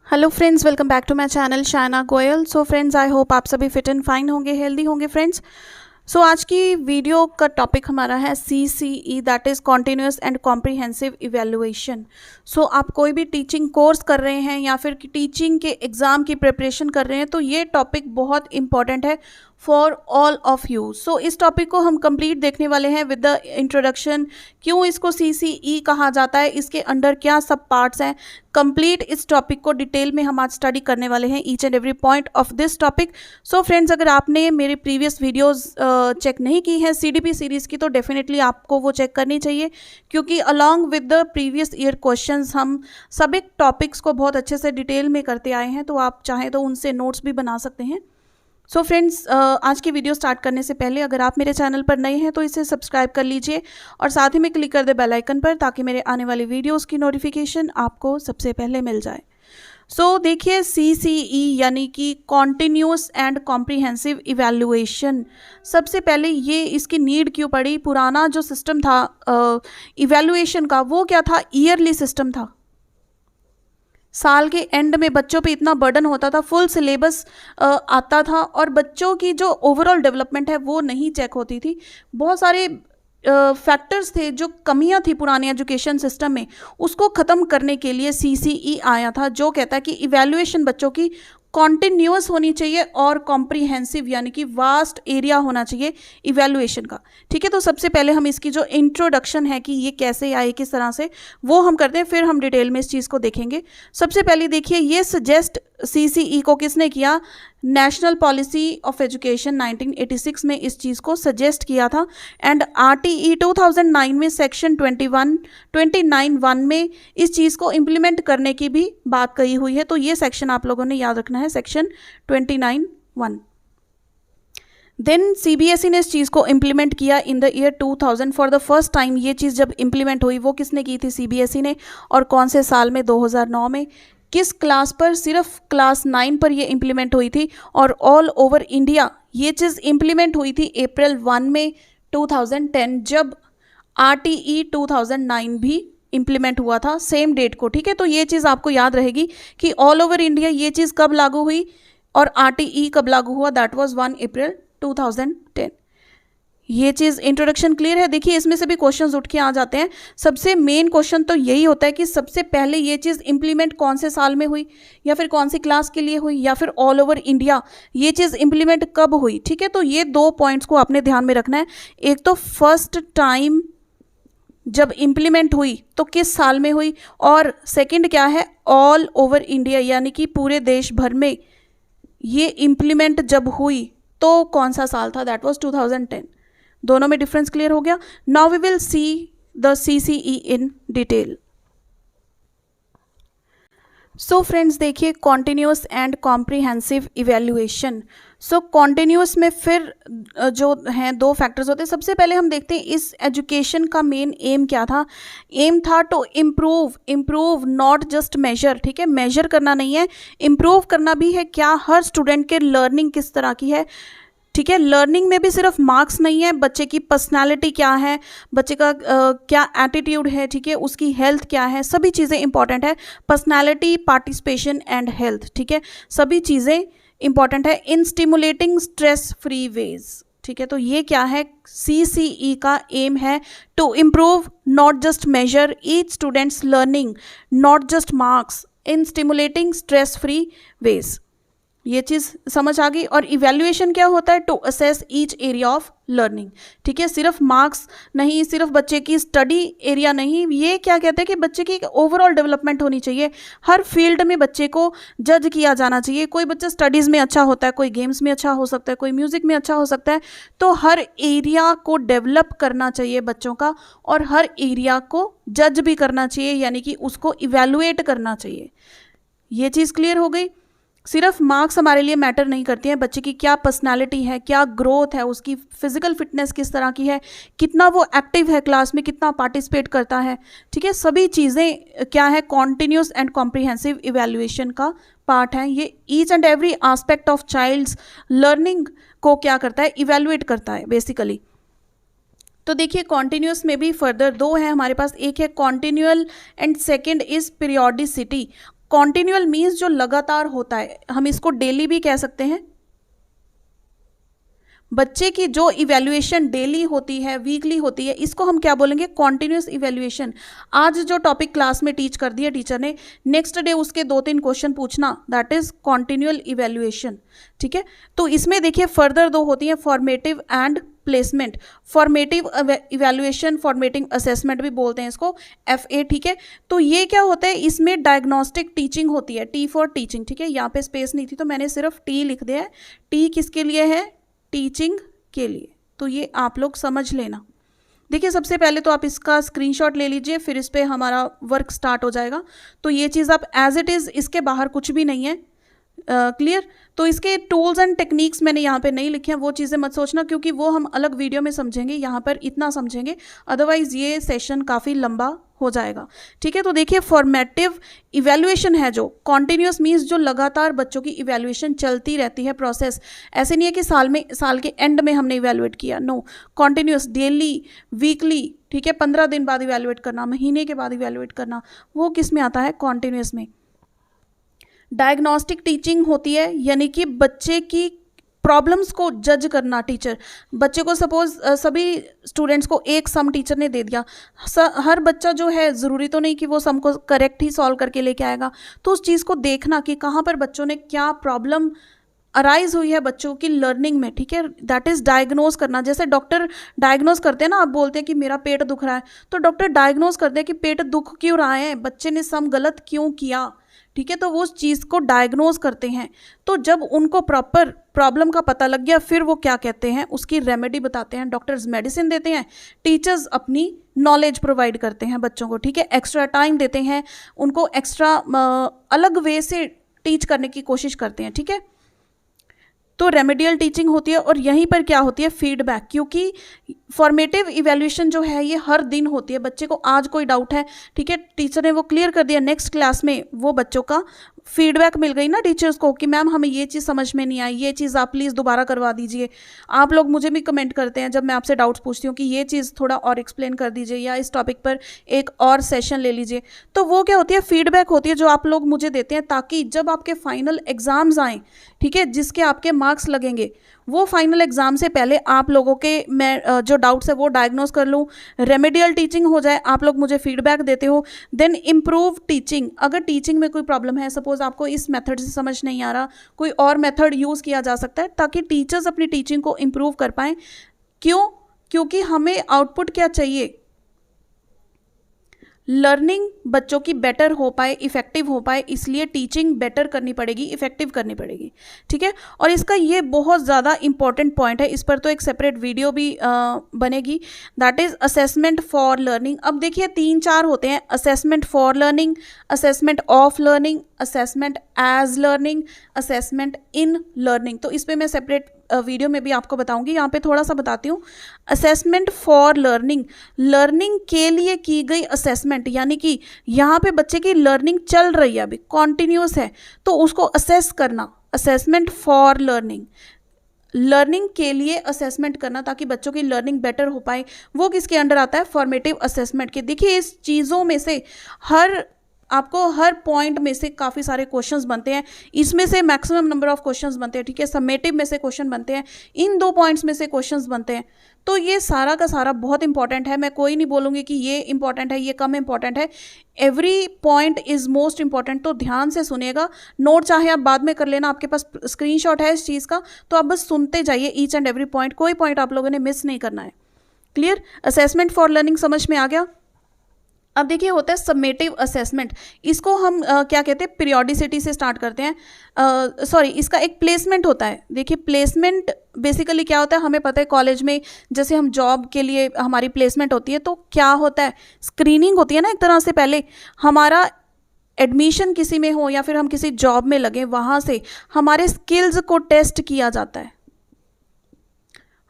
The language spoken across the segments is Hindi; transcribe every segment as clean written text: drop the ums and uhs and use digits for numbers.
Hello friends, welcome back to my channel Shaina Goyal. So friends, I hope आप सभी फिट एंड फाइन होंगे, हेल्दी होंगे फ्रेंड्स। सो आज की वीडियो का टॉपिक हमारा है CCE, that is continuous and comprehensive evaluation. So आप कोई भी टीचिंग कोर्स कर रहे हैं या फिर टीचिंग के एग्ज़ाम की प्रिपरेशन कर रहे हैं तो ये टॉपिक बहुत इंपॉर्टेंट है फॉर ऑल ऑफ यू। सो इस टॉपिक को हम कंप्लीट देखने वाले हैं विद द इंट्रोडक्शन, क्यों इसको CCE कहा जाता है, इसके अंडर क्या सब पार्ट्स हैं। कंप्लीट इस टॉपिक को डिटेल में हम आज स्टडी करने वाले हैं, each and every point of this topic. So friends, अगर आपने मेरे प्रीवियस वीडियोस चेक नहीं की है CDP सीरीज़ की तो डेफिनेटली आपको वो चेक करनी चाहिए, क्योंकि along with the previous year questions हम सभी टॉपिक्स को बहुत अच्छे से डिटेल में करते आए हैं, तो आप चाहें तो उनसे नोट्स भी बना सकते हैं। सो फ्रेंड्स, आज की वीडियो स्टार्ट करने से पहले अगर आप मेरे चैनल पर नए हैं तो इसे सब्सक्राइब कर लीजिए और साथ ही में क्लिक कर दे बेल आइकन पर, ताकि मेरे आने वाली वीडियोस की नोटिफिकेशन आपको सबसे पहले मिल जाए। सो देखिए, CCE यानी कि कॉन्टिन्यूस एंड कॉम्प्रिहेंसिव इवैल्यूएशन, सबसे पहले ये इसकी नीड क्यों पड़ी। पुराना जो सिस्टम था इवैल्यूएशन का, वो क्या था, ईयरली सिस्टम था। साल के एंड में बच्चों पे इतना बर्डन होता था, फुल सिलेबस आता था और बच्चों की जो ओवरऑल डेवलपमेंट है वो नहीं चेक होती थी। बहुत सारे फैक्टर्स थे, जो कमियां थी पुराने एजुकेशन सिस्टम में, उसको ख़त्म करने के लिए CCE आया था, जो कहता है कि इवैल्यूएशन बच्चों की कॉन्टिन्यूअस होनी चाहिए और कॉम्प्रिहेंसिव यानी कि वास्ट एरिया होना चाहिए इवैल्यूएशन का। ठीक है, तो सबसे पहले हम इसकी जो इंट्रोडक्शन है कि ये कैसे आए, किस तरह से, वो हम करते हैं, फिर हम डिटेल में इस चीज़ को देखेंगे। सबसे पहले देखिए, ये सजेस्ट CCE को किसने किया, नेशनल पॉलिसी ऑफ एजुकेशन 1986 में इस चीज़ को सजेस्ट किया था। एंड RTE 2009 में सेक्शन 29(1) में इस चीज़ को इम्प्लीमेंट करने की भी बात कही हुई है, तो ये सेक्शन आप लोगों ने याद रखना है, सेक्शन 29(1). देन CBSE ने इस चीज़ को इम्प्लीमेंट किया in the year 2000 for the first time. ये चीज़ जब इम्प्लीमेंट हुई वो किसने की थी, CBSE ने, और कौन से साल में, 2009 में। किस क्लास पर, सिर्फ क्लास 9 पर ये इम्प्लीमेंट हुई थी और ऑल ओवर इंडिया ये चीज़ इम्प्लीमेंट हुई थी अप्रैल 1 में 2010, जब RTE 2009 भी इम्प्लीमेंट हुआ था, सेम डेट को। ठीक है, तो ये चीज़ आपको याद रहेगी कि ऑल ओवर इंडिया ये चीज़ कब लागू हुई और RTE कब लागू हुआ, दैट वाज 1 अप्रैल 2010। ये चीज़ इंट्रोडक्शन क्लियर है। देखिए, इसमें से भी क्वेश्चंस उठ के आ जाते हैं। सबसे मेन क्वेश्चन तो यही होता है कि सबसे पहले ये चीज़ इंप्लीमेंट कौन से साल में हुई, या फिर कौन सी क्लास के लिए हुई, या फिर ऑल ओवर इंडिया ये चीज़ इंप्लीमेंट कब हुई। ठीक है, तो ये दो पॉइंट्स को आपने ध्यान में रखना है। एक तो फर्स्ट टाइम जब इम्प्लीमेंट हुई तो किस साल में हुई, और सेकेंड क्या है, ऑल ओवर इंडिया यानी कि पूरे देश भर में ये इम्प्लीमेंट जब हुई तो कौन सा साल था, दैट वाज 2010। दोनों में डिफरेंस क्लियर हो गया। Now we will see the CCE in detail. So friends, देखिए, continuous and comprehensive evaluation. So continuous में फिर जो हैं दो फैक्टर्स होते हैं। सबसे पहले हम देखते हैं इस एजुकेशन का मेन एम क्या था। एम था to improve not just measure. ठीक है, मेजर करना नहीं है, इम्प्रूव करना भी है। क्या, हर स्टूडेंट के लर्निंग किस तरह की है। ठीक है, लर्निंग में भी सिर्फ मार्क्स नहीं है, बच्चे की पर्सनालिटी क्या है, बच्चे का क्या एटीट्यूड है, ठीक है, उसकी हेल्थ क्या है, सभी चीज़ें इंपॉर्टेंट है। पर्सनालिटी, पार्टिसिपेशन एंड हेल्थ, ठीक है, सभी चीज़ें इंपॉर्टेंट है इन स्टिमुलेटिंग स्ट्रेस फ्री वेज। ठीक है, तो ये क्या है, CCE का एम है to improve not just measure each students learning, not just marks, in stimulating stress free ways. ये चीज़ समझ आ गई। और इवैल्यूएशन क्या होता है, to assess each area of learning. ठीक है, सिर्फ मार्क्स नहीं, सिर्फ बच्चे की स्टडी एरिया नहीं, ये क्या कहते हैं कि बच्चे की ओवरऑल डेवलपमेंट होनी चाहिए। हर फील्ड में बच्चे को जज किया जाना चाहिए। कोई बच्चा स्टडीज़ में अच्छा होता है, कोई गेम्स में अच्छा हो सकता है, कोई म्यूज़िक में अच्छा हो सकता है, तो हर एरिया को डेवलप करना चाहिए बच्चों का, और हर एरिया को जज भी करना चाहिए, यानी कि उसको इवैल्यूएट करना चाहिए। ये चीज़ क्लियर हो गई। सिर्फ मार्क्स हमारे लिए मैटर नहीं करती हैं, बच्चे की क्या पर्सनालिटी है, क्या ग्रोथ है, उसकी फिजिकल फिटनेस किस तरह की है, कितना वो एक्टिव है क्लास में, कितना पार्टिसिपेट करता है। ठीक है, सभी चीज़ें क्या है, कॉन्टिन्यूस एंड कॉम्प्रिहेंसिव इवैल्यूएशन का पार्ट है। ये each and every aspect of child's learning को क्या करता है, इवैल्यूएट करता है बेसिकली। तो देखिए कॉन्टिन्यूस में भी फर्दर दो है हमारे पास, एक है continual and second is periodicity. Continual means जो लगातार होता है, हम इसको डेली भी कह सकते हैं। बच्चे की जो इवैल्यूएशन डेली होती है, वीकली होती है, इसको हम क्या बोलेंगे? Continuous evaluation. आज जो टॉपिक क्लास में टीच कर दिया टीचर ने, नेक्स्ट डे उसके 2-3 क्वेश्चन पूछना, दैट इज कॉन्टिन्यूअल इवैल्यूएशन। ठीक है, तो इसमें देखिए फर्दर 2 होती हैं, formative and placement. Formative evaluation, formative assessment भी बोलते हैं इसको, FA। ठीक है, तो ये क्या होता है, इसमें डायग्नोस्टिक टीचिंग होती है, T फॉर टीचिंग। ठीक है, यहाँ पे स्पेस नहीं थी तो मैंने सिर्फ T लिख दिया है। T किसके लिए है? टीचिंग के लिए। तो ये आप लोग समझ लेना। देखिए सबसे पहले तो आप इसका स्क्रीनशॉट ले लीजिए, फिर इस पर हमारा वर्क स्टार्ट हो जाएगा। तो ये चीज़ आप एज इट इज़, इसके बाहर कुछ भी नहीं है। क्लियर? तो इसके टूल्स एंड टेक्निक्स मैंने यहाँ पे नहीं लिखे हैं, वो चीज़ें मत सोचना, क्योंकि वो हम अलग वीडियो में समझेंगे, यहाँ पर इतना समझेंगे, अदरवाइज ये सेशन काफ़ी लंबा हो जाएगा। ठीक है, तो देखिए फॉर्मेटिव इवैल्यूएशन है जो कॉन्टिन्यूस मीन्स जो लगातार बच्चों की इवैल्यूएशन चलती रहती है, प्रोसेस। ऐसे नहीं है कि साल के एंड में हमने इवैल्यूएट किया, नो, कॉन्टिन्यूस, डेली, वीकली। ठीक है, 15 दिन बाद इवैल्यूएट करना, महीने के बाद इवैल्यूएट करना, वो किस में आता है? कॉन्टिन्यूस में। डायग्नोस्टिक टीचिंग होती है, यानी कि बच्चे की प्रॉब्लम्स को जज करना। टीचर बच्चे को सपोज सभी स्टूडेंट्स को एक सम टीचर ने दे दिया, हर बच्चा जो है ज़रूरी तो नहीं कि वो सम को करेक्ट ही सॉल्व करके लेके आएगा, तो उस चीज़ को देखना कि कहाँ पर बच्चों ने क्या प्रॉब्लम अराइज हुई है बच्चों की लर्निंग में। ठीक है, दैट इज़ डायग्नोज करना। जैसे डॉक्टर डायग्नोज करते हैं ना, आप बोलते हैं कि मेरा पेट दुख रहा है, तो डॉक्टर डायग्नोज करते हैं कि पेट दुख क्यों रहा है, बच्चे ने सम गलत क्यों किया। ठीक है, तो वो उस चीज़ को डायग्नोज करते हैं। तो जब उनको प्रॉपर प्रॉब्लम का पता लग गया, फिर वो क्या कहते हैं, उसकी रेमेडी बताते हैं। डॉक्टर्स मेडिसिन देते हैं, टीचर्स अपनी नॉलेज प्रोवाइड करते हैं बच्चों को। ठीक है, एक्स्ट्रा टाइम देते हैं उनको, एक्स्ट्रा अलग वे से टीच करने की कोशिश करते हैं। ठीक है, तो रेमेडियल टीचिंग होती है। और यहीं पर क्या होती है? फीडबैक, क्योंकि फॉर्मेटिव इवैल्यूएशन जो है ये हर दिन होती है। बच्चे को आज कोई डाउट है, ठीक है, टीचर ने वो क्लियर कर दिया, नेक्स्ट क्लास में वो बच्चों का फीडबैक मिल गई ना टीचर्स को कि मैम हमें ये चीज़ समझ में नहीं आई, ये चीज़ आप प्लीज़ दोबारा करवा दीजिए। आप लोग मुझे भी कमेंट करते हैं जब मैं आपसे डाउट्स पूछती हूँ कि ये चीज़ थोड़ा और एक्सप्लेन कर दीजिए, या इस टॉपिक पर एक और सेशन ले लीजिए। तो वो क्या होती है? फीडबैक होती है जो आप लोग मुझे देते हैं, ताकि जब आपके फाइनल एग्जाम्स आएँ, ठीक है, जिसके आपके मार्क्स लगेंगे, वो फाइनल एग्जाम से पहले आप लोगों के मैं जो डाउट्स है वो डायग्नोज कर लूँ, रेमेडियल टीचिंग हो जाए, आप लोग मुझे फीडबैक देते हो। देन इम्प्रूव टीचिंग, अगर टीचिंग में कोई प्रॉब्लम है, सपोज आपको इस मेथड से समझ नहीं आ रहा, कोई और मेथड यूज़ किया जा सकता है, ताकि टीचर्स अपनी टीचिंग को इम्प्रूव कर पाएँ। क्यों? क्योंकि हमें आउटपुट क्या चाहिए? लर्निंग बच्चों की बेटर हो पाए, इफेक्टिव हो पाए, इसलिए टीचिंग बेटर करनी पड़ेगी, इफेक्टिव करनी पड़ेगी। ठीक है, और इसका ये बहुत ज़्यादा इंपॉर्टेंट पॉइंट है, इस पर तो एक सेपरेट वीडियो भी बनेगी, that is assessment for learning. अब देखिए 3-4 होते हैं, assessment for learning, assessment of learning, assessment as learning, assessment in learning. तो इस पर मैं सेपरेट वीडियो में भी आपको बताऊंगी, यहाँ पे थोड़ा सा बताती हूँ। असेसमेंट फॉर लर्निंग, लर्निंग के लिए की गई असेसमेंट, यानी कि यहाँ पे बच्चे की लर्निंग चल रही है, अभी कॉन्टिन्यूस है, तो उसको असेस करना। असेसमेंट फॉर लर्निंग, लर्निंग के लिए असेसमेंट करना ताकि बच्चों की लर्निंग बेटर हो पाए, वो किसके अंडर आता है? फॉर्मेटिव असेसमेंट के। देखिए इस चीज़ों में से आपको हर पॉइंट में से काफ़ी सारे क्वेश्चंस बनते हैं, इसमें से मैक्सिमम नंबर ऑफ क्वेश्चंस बनते हैं। ठीक है, समेटिव में से क्वेश्चन बनते हैं, इन 2 पॉइंट्स में से क्वेश्चंस बनते हैं। तो ये सारा का सारा बहुत इंपॉर्टेंट है। मैं कोई नहीं बोलूँगी कि ये इंपॉर्टेंट है, ये कम इंपॉर्टेंट है, every point is most important. तो ध्यान से सुनिएगा, नोट चाहे आप बाद में कर लेना, आपके पास स्क्रीनशॉट है इस चीज़ का, तो आप बस सुनते जाइए ईच एंड एवरी पॉइंट, कोई पॉइंट आप लोगों ने मिस नहीं करना है। क्लियर? असेसमेंट फॉर लर्निंग समझ में आ गया। अब देखिए होता है समेटिव असेसमेंट, इसको हम क्या कहते हैं? पीरियोडिसिटी से स्टार्ट करते हैं, सॉरी, इसका एक प्लेसमेंट होता है। देखिए प्लेसमेंट बेसिकली क्या होता है, हमें पता है कॉलेज में जैसे हम जॉब के लिए हमारी प्लेसमेंट होती है, तो क्या होता है? स्क्रीनिंग होती है ना एक तरह से, पहले हमारा एडमिशन किसी में हो या फिर हम किसी जॉब में लगे, वहाँ से हमारे स्किल्स को टेस्ट किया जाता है,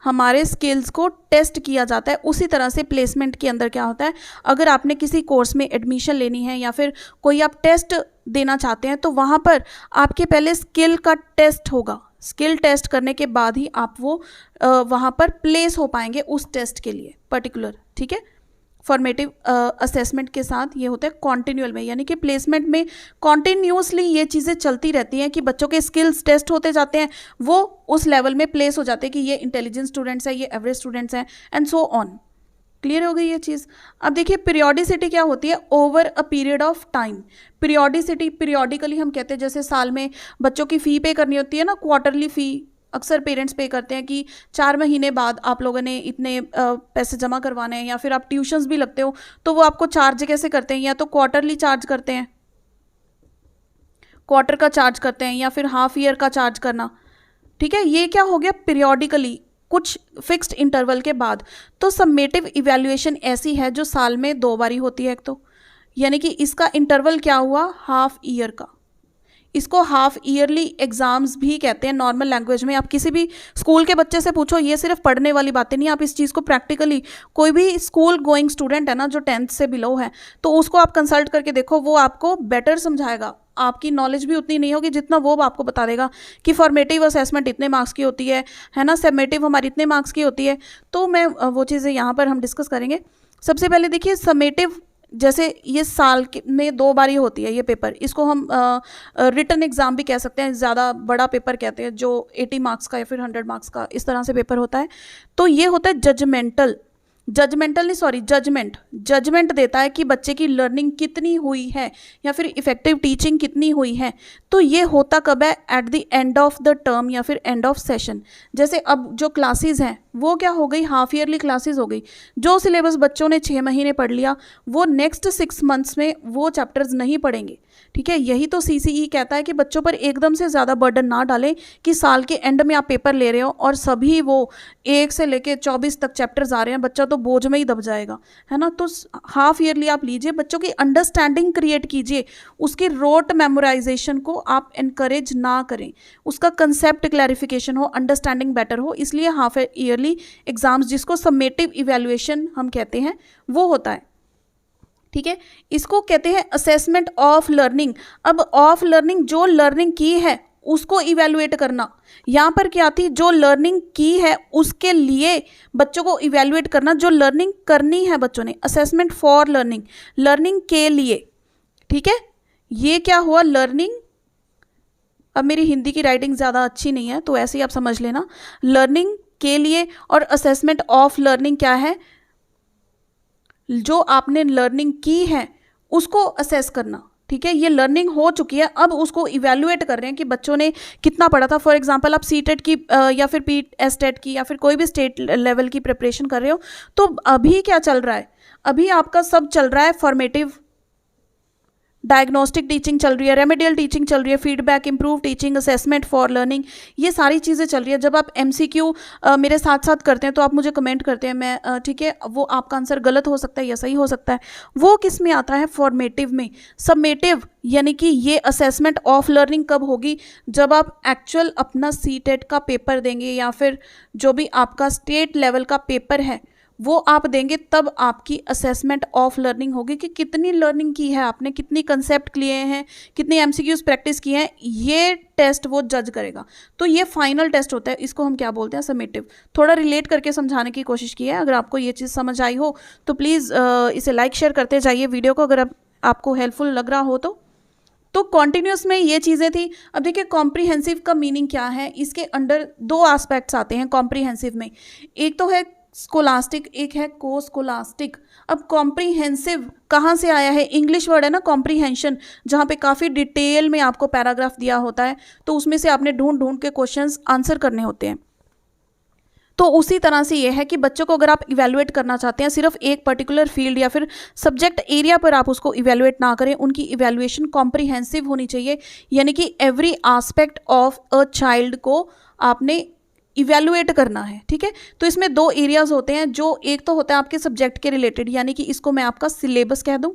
हमारे स्किल्स को टेस्ट किया जाता है। उसी तरह से प्लेसमेंट के अंदर क्या होता है, अगर आपने किसी कोर्स में एडमिशन लेनी है या फिर कोई आप टेस्ट देना चाहते हैं, तो वहाँ पर आपके पहले स्किल का टेस्ट होगा। स्किल टेस्ट करने के बाद ही आप वो वहाँ पर प्लेस हो पाएंगे उस टेस्ट के लिए पर्टिकुलर। ठीक है, फॉर्मेटिव असेसमेंट के साथ ये होता है कॉन्टिन्यूअल में, यानी कि प्लेसमेंट में कॉन्टिन्यूसली ये चीज़ें चलती रहती हैं कि बच्चों के स्किल्स टेस्ट होते जाते हैं, वो उस लेवल में प्लेस हो जाते हैं कि ये इंटेलिजेंट स्टूडेंट्स हैं, ये एवरेज स्टूडेंट्स हैं, एंड सो ऑन। क्लियर हो गई ये चीज़। अब देखिए पीरियोडिसिटी क्या होती है, over a period of time. Periodicity, periodically हम कहते हैं जैसे साल में बच्चों की फ़ी पे करनी होती है ना, क्वार्टरली फ़ी अक्सर पेरेंट्स पे करते हैं कि 4 महीने बाद आप लोगों ने इतने पैसे जमा करवाने हैं, या फिर आप ट्यूशन्स भी लगते हो तो वो आपको चार्ज कैसे करते हैं, या तो क्वार्टरली चार्ज करते हैं, क्वार्टर का चार्ज करते हैं, या फिर हाफ ईयर का चार्ज करना। ठीक है, ये क्या हो गया पीरियोडिकली, कुछ फिक्स्ड इंटरवल के बाद। तो समेटिव इवैल्यूएशन ऐसी है जो साल में 2 बारी होती है एक तो, यानी कि इसका इंटरवल क्या हुआ, हाफ ईयर का। इसको हाफ ईयरली एग्जाम्स भी कहते हैं नॉर्मल लैंग्वेज में। आप किसी भी स्कूल के बच्चे से पूछो, ये सिर्फ पढ़ने वाली बातें नहीं, आप इस चीज़ को प्रैक्टिकली, कोई भी स्कूल गोइंग स्टूडेंट है ना जो 10th से बिलो है, तो उसको आप कंसल्ट करके देखो, वो आपको बेटर समझाएगा। आपकी नॉलेज भी उतनी नहीं होगी जितना वो आपको बता देगा कि फॉर्मेटिव असेसमेंट इतने मार्क्स की होती है ना, समेटिव हमारी इतने मार्क्स की होती है। तो मैं वो चीज़ें यहाँ पर हम डिस्कस करेंगे। सबसे पहले देखिए समेटिव, जैसे ये साल में 2 बारी होती है ये पेपर, इसको हम रिटन एग्ज़ाम भी कह सकते हैं, ज़्यादा बड़ा पेपर कहते हैं, जो 80 मार्क्स का या फिर 100 मार्क्स का इस तरह से पेपर होता है। तो ये होता है जजमेंट देता है कि बच्चे की लर्निंग कितनी हुई है या फिर इफेक्टिव टीचिंग कितनी हुई है। तो ये होता कब है, at the end of the term या फिर एंड ऑफ सेशन। जैसे अब जो क्लासेस हैं वो क्या हो गई, हाफ ईयरली क्लासेस हो गई। जो सिलेबस बच्चों ने 6 महीने पढ़ लिया, वो नेक्स्ट 6 मंथ्स में वो चैप्टर्स नहीं पढ़ेंगे। ठीक है, यही तो सीसीई कहता है कि बच्चों पर एकदम से ज़्यादा बर्डन ना डालें कि साल के एंड में आप पेपर ले रहे हो और सभी वो 1 से लेके 24 तक चैप्टर्स आ रहे हैं, बच्चा तो बोझ में ही दब जाएगा, है ना। तो हाफ ईयरली आप लीजिए, बच्चों की अंडरस्टैंडिंग क्रिएट कीजिए, उसकी रोट मेमोराइजेशन को आप इनकरेज ना करें, उसका कंसेप्ट क्लैरिफिकेशन हो, अंडरस्टैंडिंग बेटर हो। इसलिए हाफ ईयरली एग्जाम्स, जिसको समेटिव इवैल्यूएशन हम कहते हैं, वो होता है। ठीक है, इसको कहते हैं असेसमेंट ऑफ लर्निंग। अब ऑफ लर्निंग, जो लर्निंग की है उसको इवैल्यूएट करना। यहाँ पर क्या थी, जो लर्निंग की है उसके लिए बच्चों को इवैल्यूएट करना, जो लर्निंग करनी है बच्चों ने। असेसमेंट फॉर लर्निंग, लर्निंग के लिए। ठीक है, ये क्या हुआ, लर्निंग। अब मेरी हिंदी की राइटिंग ज़्यादा अच्छी नहीं है तो ऐसे ही आप समझ लेना, लर्निंग के लिए। और असेसमेंट ऑफ लर्निंग क्या है, जो आपने लर्निंग की है उसको असेस करना। ठीक है, ये लर्निंग हो चुकी है, अब उसको इवैल्यूएट कर रहे हैं कि बच्चों ने कितना पढ़ा था। फॉर एग्जांपल आप सीटेट की या फिर पीएसटेट की या फिर कोई भी स्टेट लेवल की प्रिपरेशन कर रहे हो, तो अभी क्या चल रहा है, अभी आपका सब चल रहा है फॉर्मेटिव, डायग्नोस्टिक टीचिंग चल रही है, रेमेडियल टीचिंग चल रही है, feedback, improve teaching, assessment for learning, ये सारी चीज़ें चल रही है। जब आप एमसीक्यू मेरे साथ साथ करते हैं तो आप मुझे कमेंट करते हैं, मैं ठीक है, वो आपका आंसर गलत हो सकता है या सही हो सकता है, वो किस में आता है, फॉर्मेटिव में। सबमेटिव यानी कि ये असेसमेंट ऑफ लर्निंग कब होगी, जब आप एक्चुअल अपना सीटेट का पेपर देंगे या फिर जो भी आपका स्टेट लेवल का पेपर है वो आप देंगे, तब आपकी असेसमेंट ऑफ लर्निंग होगी कि कितनी लर्निंग की है आपने, कितनी कंसेप्ट लिए हैं, कितनी एमसीक्यूज प्रैक्टिस किए हैं, ये टेस्ट वो जज करेगा। तो ये फाइनल टेस्ट होता है, इसको हम क्या बोलते हैं, समेटिव। थोड़ा रिलेट करके समझाने की कोशिश की है। अगर आपको ये चीज़ समझ आई हो तो प्लीज़ इसे लाइक शेयर करते जाइए वीडियो को, अगर आपको हेल्पफुल लग रहा हो तो कॉन्टिन्यूस में ये चीज़ें थी। अब देखिए कॉम्प्रीहेंसिव का मीनिंग क्या है, इसके अंडर 2 एस्पेक्ट्स आते हैं कॉम्प्रीहेंसिव में। एक तो है स्कोलास्टिक, एक है को स्कोलास्टिक। अब कॉम्प्रीहेंसिव कहाँ से आया है, इंग्लिश वर्ड है ना कॉम्प्रीहेंशन, जहाँ पे काफ़ी डिटेल में आपको पैराग्राफ दिया होता है, तो उसमें से आपने ढूंढ ढूंढ के क्वेश्चंस आंसर करने होते हैं। तो उसी तरह से ये है कि बच्चों को अगर आप इवैल्यूएट करना चाहते हैं, सिर्फ एक पर्टिकुलर फील्ड या फिर सब्जेक्ट एरिया पर आप उसको इवैल्यूएट ना करें, उनकी इवैल्यूएशन कॉम्प्रीहेंसिव होनी चाहिए, यानी कि every aspect of a child को आपने इवैल्यूएट करना है। ठीक है, तो इसमें 2 एरियाज होते हैं, जो एक तो होता है आपके सब्जेक्ट के रिलेटेड, यानी कि इसको मैं आपका सिलेबस कह दूं।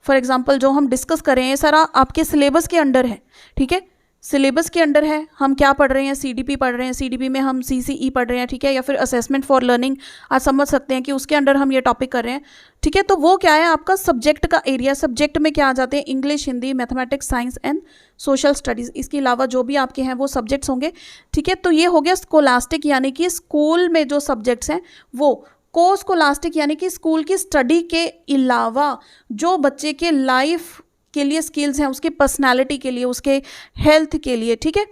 फॉर एग्जांपल जो हम डिस्कस कर रहे हैं सारा आपके सिलेबस के अंडर है। ठीक है, सिलेबस के अंडर है, हम क्या पढ़ रहे हैं, सीडीपी पढ़ रहे हैं, सीडीपी में हम सीसीई पढ़ रहे हैं। ठीक है, या फिर असेसमेंट फॉर लर्निंग आज समझ सकते हैं कि उसके अंडर हम ये टॉपिक कर रहे हैं। ठीक है, तो वो क्या है आपका सब्जेक्ट का एरिया। सब्जेक्ट में क्या आ जाते हैं, English, Hindi, mathematics, science and social studies. इसके अलावा जो भी आपके हैं वो सब्जेक्ट्स होंगे। ठीक है, तो ये हो गया स्कोलास्टिक, यानी कि स्कूल में जो सब्जेक्ट्स हैं वो को स्कोलास्टिक यानी कि स्कूल की स्टडी के अलावा जो बच्चे के लाइफ के लिए स्किल्स हैं, उसकी पर्सनालिटी के लिए, उसके हेल्थ के लिए, ठीक है,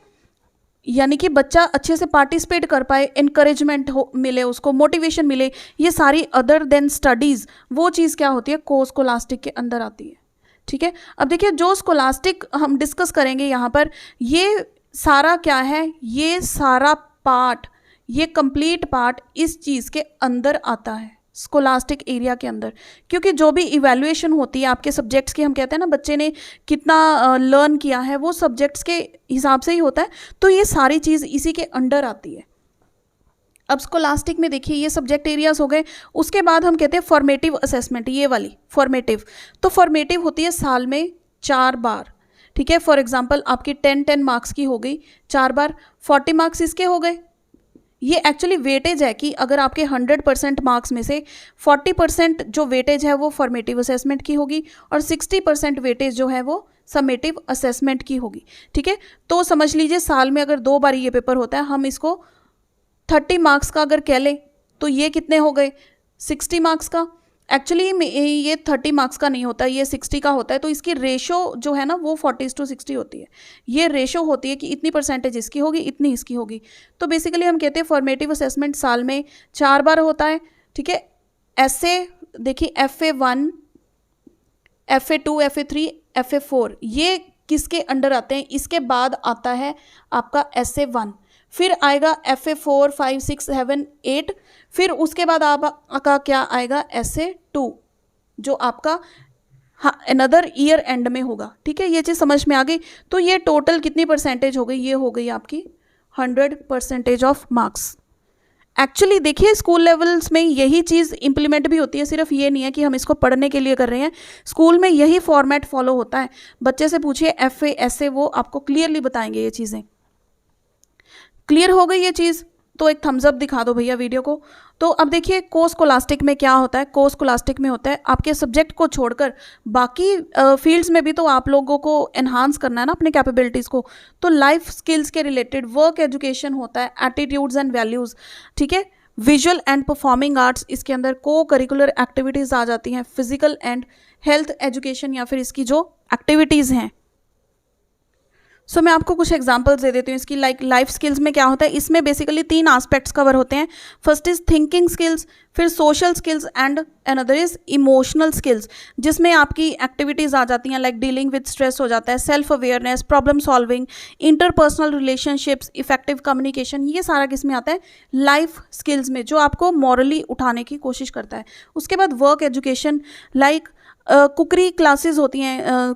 यानी कि बच्चा अच्छे से पार्टिसिपेट कर पाए, इनकरेजमेंट हो मिले उसको, मोटिवेशन मिले, ये सारी अदर देन स्टडीज़ वो चीज़ क्या होती है, को स्कोलास्टिक के अंदर आती है। ठीक है, अब देखिए जो स्कोलास्टिक हम डिस्कस करेंगे यहाँ पर, ये सारा क्या है, ये सारा पार्ट, ये कंप्लीट पार्ट इस चीज़ के अंदर आता है, स्कोलास्टिक एरिया के अंदर। क्योंकि जो भी इवैल्यूएशन होती है आपके सब्जेक्ट्स की, हम कहते हैं ना बच्चे ने कितना लर्न किया है, वो सब्जेक्ट्स के हिसाब से ही होता है, तो ये सारी चीज़ इसी के अंडर आती है। अब स्कोलास्टिक में देखिए ये सब्जेक्ट एरियाज हो गए, उसके बाद हम कहते हैं फॉर्मेटिव असेसमेंट, ये वाली फॉर्मेटिव। तो फॉर्मेटिव होती है साल में 4 बार, ठीक है। फॉर एग्जांपल आपकी 10 मार्क्स की हो गई 4 बार, 40 मार्क्स इसके हो गए। ये एक्चुअली वेटेज है कि अगर आपके 100% मार्क्स में से 40% जो वेटेज है वो फॉर्मेटिव असेसमेंट की होगी और 60% वेटेज जो है वो समेटिव असेसमेंट की होगी, ठीक है। तो समझ लीजिए साल में अगर 2 बार ये पेपर होता है, हम इसको 30 मार्क्स का अगर कह लें तो ये कितने हो गए, 60 मार्क्स का। एक्चुअली ये 30 मार्क्स का नहीं होता, ये 60 का होता है। तो इसकी रेशो जो है ना वो 40:60 होती है। ये रेशो होती है कि इतनी परसेंटेज इसकी होगी, इतनी इसकी होगी। तो बेसिकली हम कहते हैं फॉर्मेटिव असेसमेंट साल में 4 बार होता है, ठीक है। ऐसे देखिए FA1, FA2, FA3, FA4 ये किसके अंडर आते हैं, इसके बाद आता है आपका SA1, फिर आएगा FA4, 5, 6, 7, 8, फिर उसके बाद आपका क्या आएगा SA2 जो आपका अनदर ईयर एंड में होगा, ठीक है। ये चीज़ समझ में आ गई। तो ये टोटल कितनी परसेंटेज हो गई, ये हो गई आपकी 100% ऑफ मार्क्स। एक्चुअली देखिए स्कूल लेवल्स में यही चीज़ इंप्लीमेंट भी होती है, सिर्फ ये नहीं है कि हम इसको पढ़ने के लिए कर रहे हैं, स्कूल में यही फॉर्मेट फॉलो होता है। बच्चे से पूछिए FA SA, वो आपको क्लियरली बताएंगे ये चीज़ें। क्लियर हो गई ये चीज़, तो एक थम्स अप दिखा दो भैया वीडियो को। तो अब देखिए को स्कोलास्टिक में क्या होता है, को स्कोलास्टिक में होता है आपके सब्जेक्ट को छोड़कर बाकी फील्ड्स में भी तो आप लोगों को एनहांस करना है ना अपने कैपेबिलिटीज़ को। तो लाइफ स्किल्स के रिलेटेड वर्क एजुकेशन होता है, एटीट्यूड्स एंड वैल्यूज़, ठीक है। विजुअल एंड परफॉर्मिंग आर्ट्स, इसके अंदर को करिकुलर एक्टिविटीज़ आ जाती हैं, फिजिकल एंड हेल्थ एजुकेशन या फिर इसकी जो एक्टिविटीज़ हैं। सो मैं आपको कुछ एग्जांपल्स दे देती हूँ इसकी। लाइफ स्किल्स में क्या होता है, इसमें बेसिकली 3 एस्पेक्ट्स कवर होते हैं। फर्स्ट इज थिंकिंग स्किल्स, फिर social skills and another is emotional skills, जिसमें आपकी एक्टिविटीज़ आ जाती हैं लाइक डीलिंग विद स्ट्रेस हो जाता है, self awareness, problem solving, interpersonal relationships, effective communication. ये सारा किस में आता है, लाइफ स्किल्स में, जो आपको मॉरली उठाने की कोशिश करता है। उसके बाद वर्क एजुकेशन, लाइक कुकरी क्लासेस होती हैं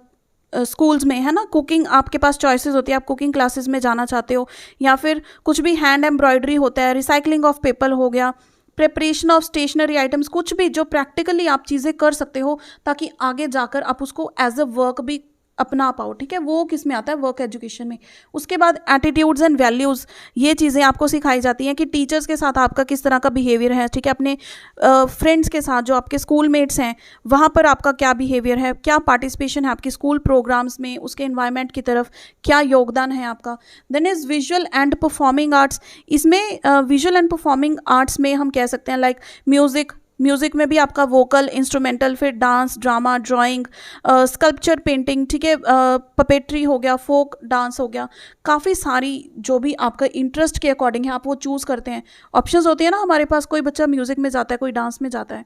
स्कूल्स में, है ना। कुकिंग आपके पास चॉइसेस होती है, आप कुकिंग क्लासेस में जाना चाहते हो, या फिर कुछ भी हैंड एम्ब्रॉयडरी होता है, रिसाइकलिंग ऑफ पेपर हो गया, प्रिपरेशन ऑफ स्टेशनरी आइटम्स, कुछ भी जो प्रैक्टिकली आप चीज़ें कर सकते हो ताकि आगे जाकर आप उसको एज अ वर्क भी अपना पाओ, ठीक है। वो किस में आता है, वर्क एजुकेशन में। उसके बाद एटीट्यूड्स एंड वैल्यूज़, ये चीज़ें आपको सिखाई जाती हैं कि टीचर्स के साथ आपका किस तरह का बिहेवियर है, ठीक है। अपने फ्रेंड्स के साथ, जो आपके स्कूल मेट्स हैं, वहाँ पर आपका क्या बिहेवियर है, क्या पार्टिसिपेशन है आपके स्कूल प्रोग्राम्स में, उसके एनवायरनमेंट की तरफ क्या योगदान है आपका। Then is visual and performing arts, इसमें विजुअल एंड परफॉर्मिंग आर्ट्स में हम कह सकते हैं लाइक म्यूज़िक में भी आपका वोकल, इंस्ट्रूमेंटल, फिर dance, drama, drawing, sculpture, painting, ठीक है, पपेट्री हो गया, फोक डांस हो गया, काफ़ी सारी जो भी आपका इंटरेस्ट के अकॉर्डिंग है आप वो चूज़ करते हैं। ऑप्शंस होती है ना हमारे पास, कोई बच्चा म्यूज़िक में जाता है, कोई डांस में जाता है।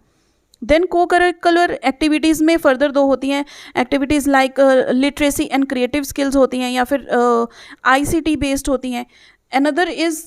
देन को करिकुलर एक्टिविटीज़ में फर्दर 2 होती हैं activities like literacy and creative skills होती हैं, या फिर ICT बेस्ड होती हैं। Another is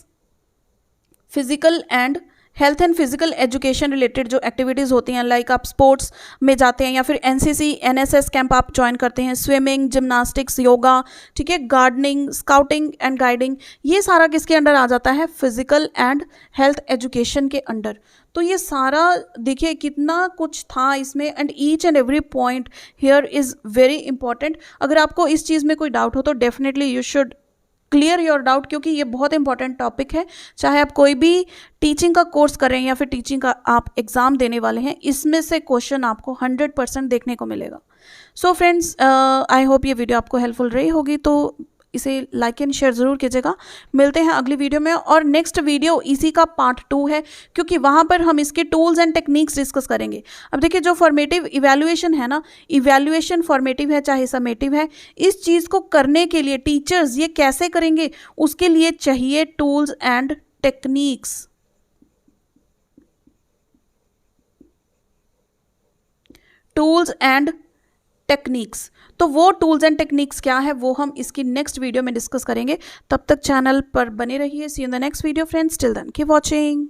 physical and health and physical education related जो एक्टिविटीज़ होती हैं, लाइक आप स्पोर्ट्स में जाते हैं या फिर NCC NSS कैंप आप ज्वाइन करते हैं, स्विमिंग, जिम्नास्टिक्स, योगा, ठीक है, गार्डनिंग, स्काउटिंग एंड गाइडिंग, ये सारा किसके अंडर आ जाता है, फिजिकल एंड हेल्थ एजुकेशन के अंडर। तो ये सारा देखिए कितना कुछ था इसमें, and each and every point here is very important. अगर आपको इस चीज़ में कोई डाउट हो तो definitely you should clear your doubt, क्योंकि ये बहुत इंपॉर्टेंट टॉपिक है। चाहे आप कोई भी टीचिंग का कोर्स कर रहे हैं या फिर टीचिंग का आप एग्ज़ाम देने वाले हैं, इसमें से क्वेश्चन आपको 100% देखने को मिलेगा। सो फ्रेंड्स, आई होप ये वीडियो आपको हेल्पफुल रही होगी। तो इसे लाइक एंड शेयर ज़रूर कीजिएगा। मिलते हैं अगली वीडियो में, और नेक्स्ट वीडियो इसी का पार्ट 2 है, क्योंकि वहाँ पर हम इसके टूल्स एंड टेक्निक्स डिस्कस करेंगे। अब देखिए, जो फॉर्मेटिव इवैल्यूएशन है ना, इवैल्यूएशन फॉर्मेटिव है चाहे समेटिव है, इस चीज़ को करने के लिए टीचर्स ये कैसे करेंगे, उसके लिए चाहिए tools and techniques. Tools and techniques, तो वो टूल्स एंड टेक्निक्स क्या है वो हम इसकी नेक्स्ट वीडियो में डिस्कस करेंगे। तब तक चैनल पर बने रहिए। See you in the next video friends, till then keep watching.